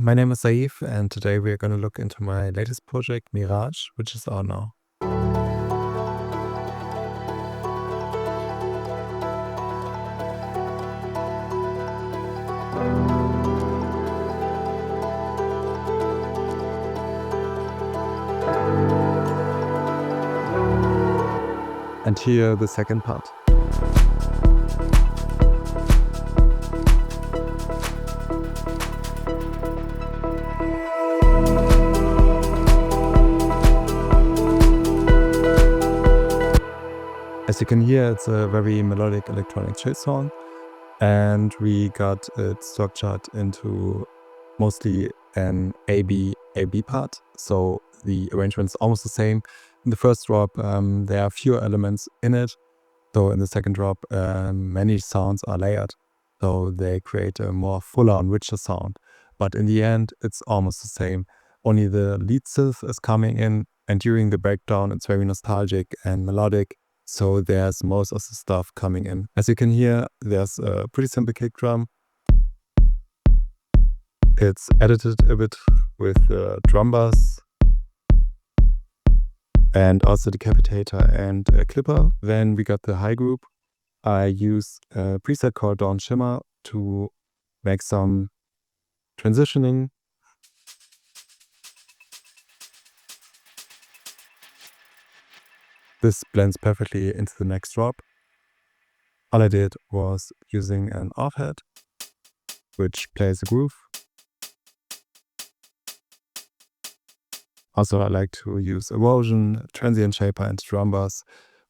my name is Saive, and today we're going to look into my latest project, Mirage, which is out now. And here the second part. As you can hear, it's a very melodic electronic chill song, and we got it structured into mostly an A-B part, so the arrangement is almost the same. In the first drop, there are fewer elements in it, though in the second drop, many sounds are layered, so they create a more fuller and richer sound. But in the end, it's almost the same. Only the lead synth is coming in, and during the breakdown, it's very nostalgic and melodic. So there's most of the stuff coming in. As you can hear, there's a pretty simple kick drum. It's edited a bit with drum bass and also decapitator and a clipper. Then we got the high group. I use a preset called Dawn Shimmer to make some transitioning. This blends perfectly into the next drop. All I did was using an off-head, which plays a groove. Also, I like to use erosion, transient shaper, and drum bass.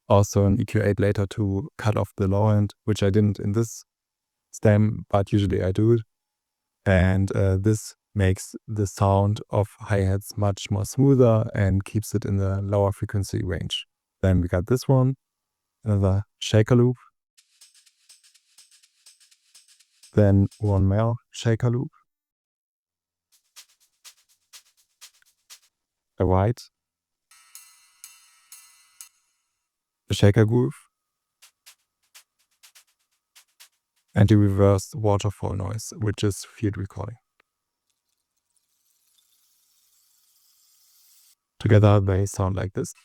Also an EQ8 later to cut off the low end, which I didn't in this stem, but usually I do it. And this makes the sound of hi-hats much more smoother and keeps it in the lower frequency range. Then we got this one, another shaker loop. Then one more shaker loop. A white. A shaker groove. And the reversed waterfall noise, which is field recording. Together they sound like this.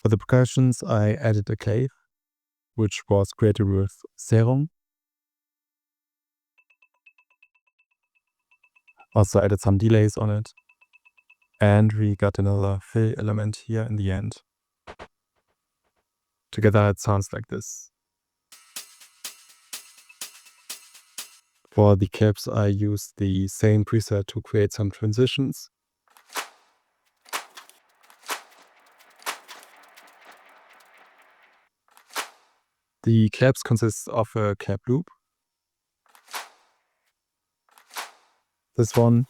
For the percussions, I added a clave, which was created with serum. Also added some delays on it. And we got another fill element here in the end. Together it sounds like this. For the caps, I used the same preset to create some transitions. The claps consist of a clap loop. This one,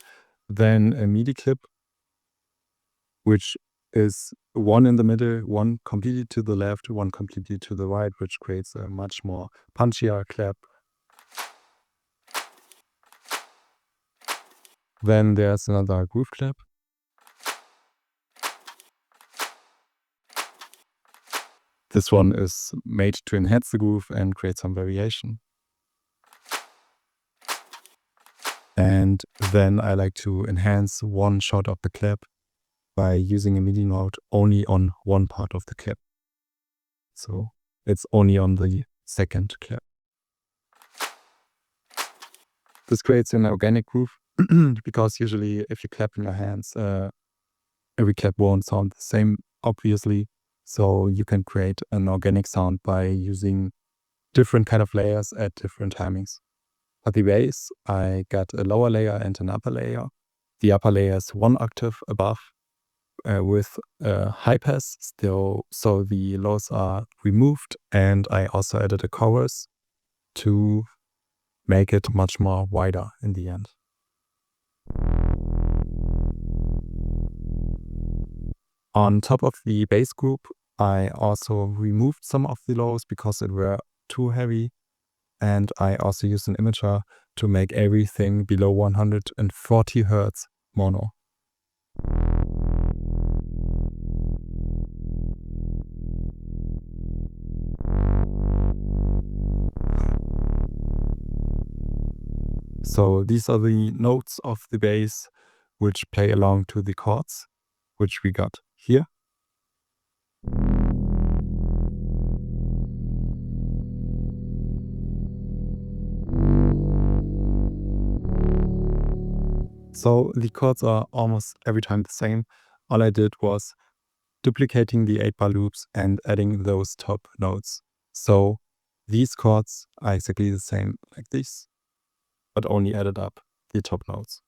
then a MIDI clip, which is one in the middle, one completely to the left, one completely to the right, which creates a much more punchier clap. Then there's another groove clap. This one is made to enhance the groove and create some variation. And then I like to enhance one shot of the clap by using a MIDI note only on one part of the clap. So it's only on the second clap. This creates an organic groove because usually if you clap in your hands, every clap won't sound the same, obviously. So you can create an organic sound by using different kind of layers at different timings. For the bass, I got a lower layer and an upper layer. The upper layer is one octave above with a high pass still, so the lows are removed, and I also added a chorus to make it much more wider in the end. On top of the bass group, I also removed some of the lows because it were too heavy, and I also used an imager to make everything below 140 Hz mono. So these are the notes of the bass which play along to the chords, which we got here. So the chords are almost every time the same. All I did was duplicating the 8-bar loops and adding those top notes. So these chords are exactly the same like this, but only added up the top notes.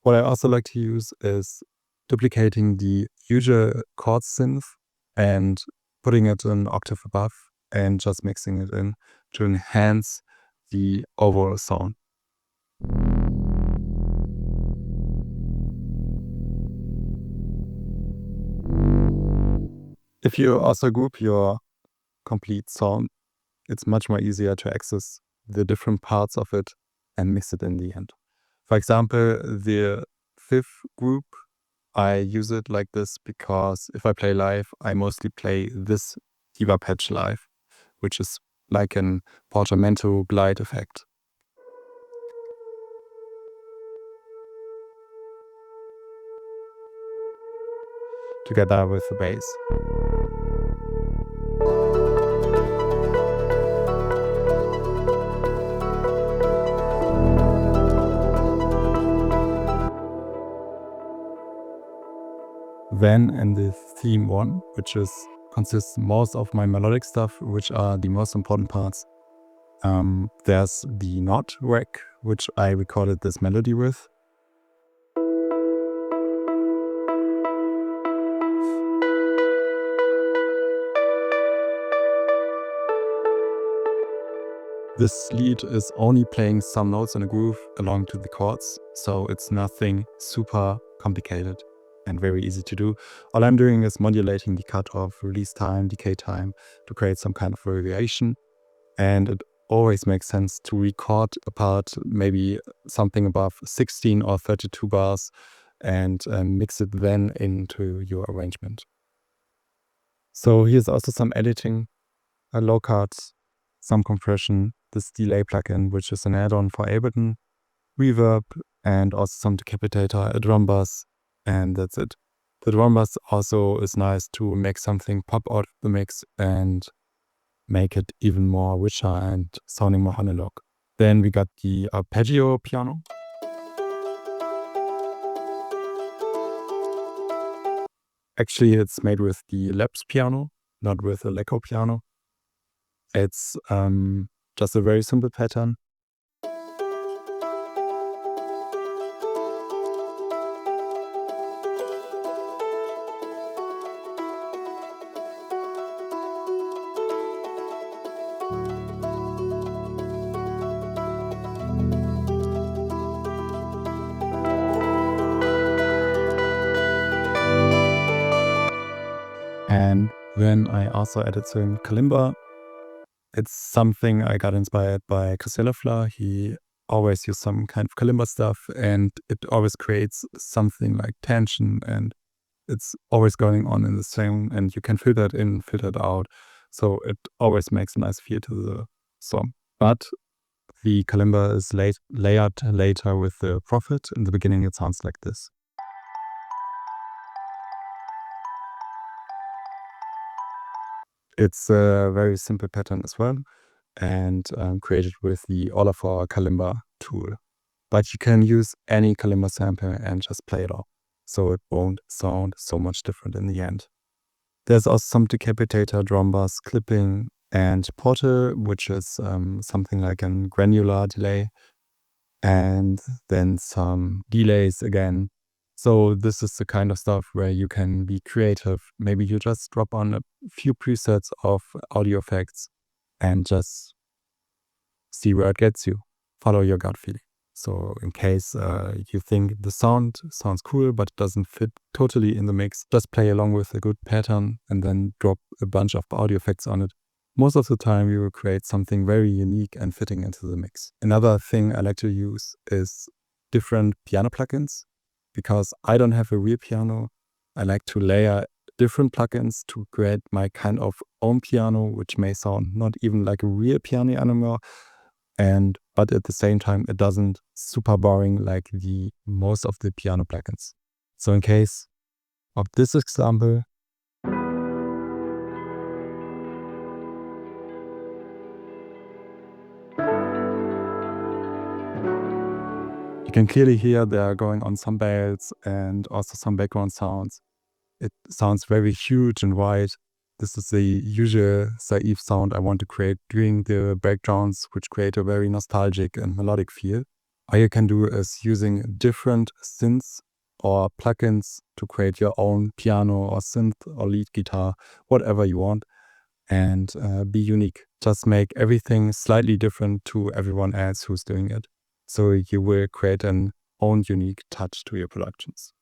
What I also like to use is duplicating the usual chord synth and putting it an octave above and just mixing it in to enhance the overall sound. If you also group your complete sound, it's much more easier to access the different parts of it and mix it in the end. For example, the fifth group, I use it like this because if I play live, I mostly play this diva patch live, which is like an portamento glide effect. Together with the bass. Then in the theme 1, which consists most of my melodic stuff, which are the most important parts, there's the knot rack, which I recorded this melody with. This lead is only playing some notes in a groove along to the chords, so it's nothing super complicated and very easy to do. All I'm doing is modulating the cutoff, release time, decay time to create some kind of variation. And it always makes sense to record a part, maybe something above 16 or 32 bars, and mix it then into your arrangement. So here's also some editing, a low cut, some compression, this delay plugin, which is an add-on for Ableton, reverb, and also some decapitator, a drum bass, and that's it. The drum bass also is nice to make something pop out of the mix and make it even more richer and sounding more analog. Then we got the arpeggio piano. Actually, it's made with the Labs piano, not with the Lecco piano. It's just a very simple pattern. And then I also added some kalimba. It's something I got inspired by Christopher. He always used some kind of kalimba stuff, and it always creates something like tension, and it's always going on in the same, and you can filter it in, filter it out. So it always makes a nice feel to the song. But the kalimba is layered later with the prophet. In the beginning, it sounds like this. It's a very simple pattern as well, and created with the All of Our Kalimba tool. But you can use any kalimba sample and just play it off, so it won't sound so much different in the end. There's also some decapitator, drum bass, clipping, and portal, which is something like a granular delay, and then some delays again. So this is the kind of stuff where you can be creative. Maybe you just drop on a few presets of audio effects and just see where it gets you. Follow your gut feeling. So in case you think the sound sounds cool, but it doesn't fit totally in the mix, just play along with a good pattern and then drop a bunch of audio effects on it. Most of the time you will create something very unique and fitting into the mix. Another thing I like to use is different piano plugins. Because I don't have a real piano, I like to layer different plugins to create my kind of own piano, which may sound not even like a real piano anymore, but at the same time, it doesn't super boring like the most of the piano plugins. So in case of this example, you can clearly hear they are going on some bells and also some background sounds. It sounds very huge and wide. This is the usual Saive sound I want to create during the backgrounds, which create a very nostalgic and melodic feel. All you can do is using different synths or plugins to create your own piano or synth or lead guitar, whatever you want, and be unique. Just make everything slightly different to everyone else who's doing it. So you will create an own unique touch to your productions.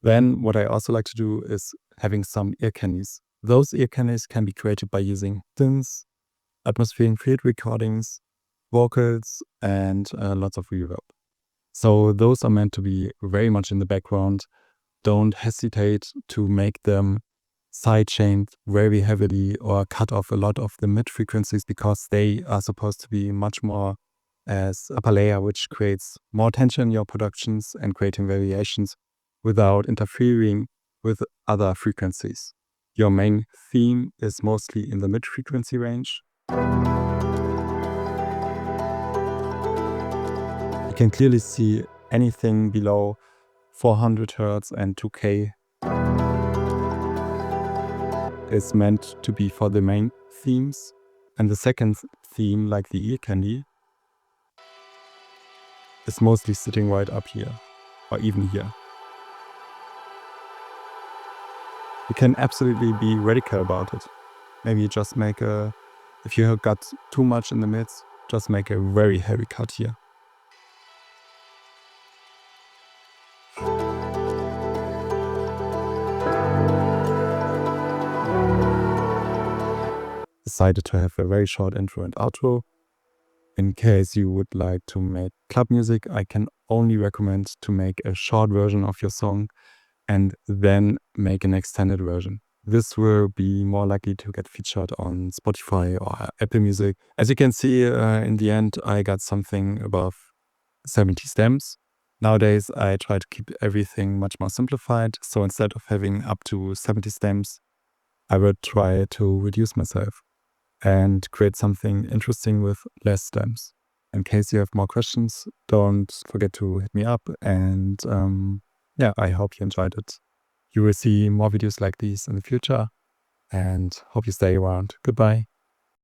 Then what I also like to do is having some ear candies. Those ear candies can be created by using synths, atmospheric field recordings, vocals, and lots of reverb. So those are meant to be very much in the background. Don't hesitate to make them sidechained very heavily or cut off a lot of the mid frequencies, because they are supposed to be much more as upper layer, which creates more tension in your productions and creating variations without interfering with other frequencies. Your main theme is mostly in the mid frequency range. You can clearly see anything below 400 Hz and 2K is meant to be for the main themes. And the second theme, like the ear candy, is mostly sitting right up here, or even here. You can absolutely be radical about it. Maybe just make if you got too much in the mids, just make a very heavy cut here. Decided to have a very short intro and outro. In case you would like to make club music, I can only recommend to make a short version of your song and then make an extended version. This will be more likely to get featured on Spotify or Apple Music. As you can see, in the end, I got something above 70 stems. Nowadays, I try to keep everything much more simplified. So instead of having up to 70 stems, I would try to reduce myself and create something interesting with less stems. In case you have more questions, don't forget to hit me up. And yeah, I hope you enjoyed it. You will see more videos like these in the future, and hope you stay around. Goodbye.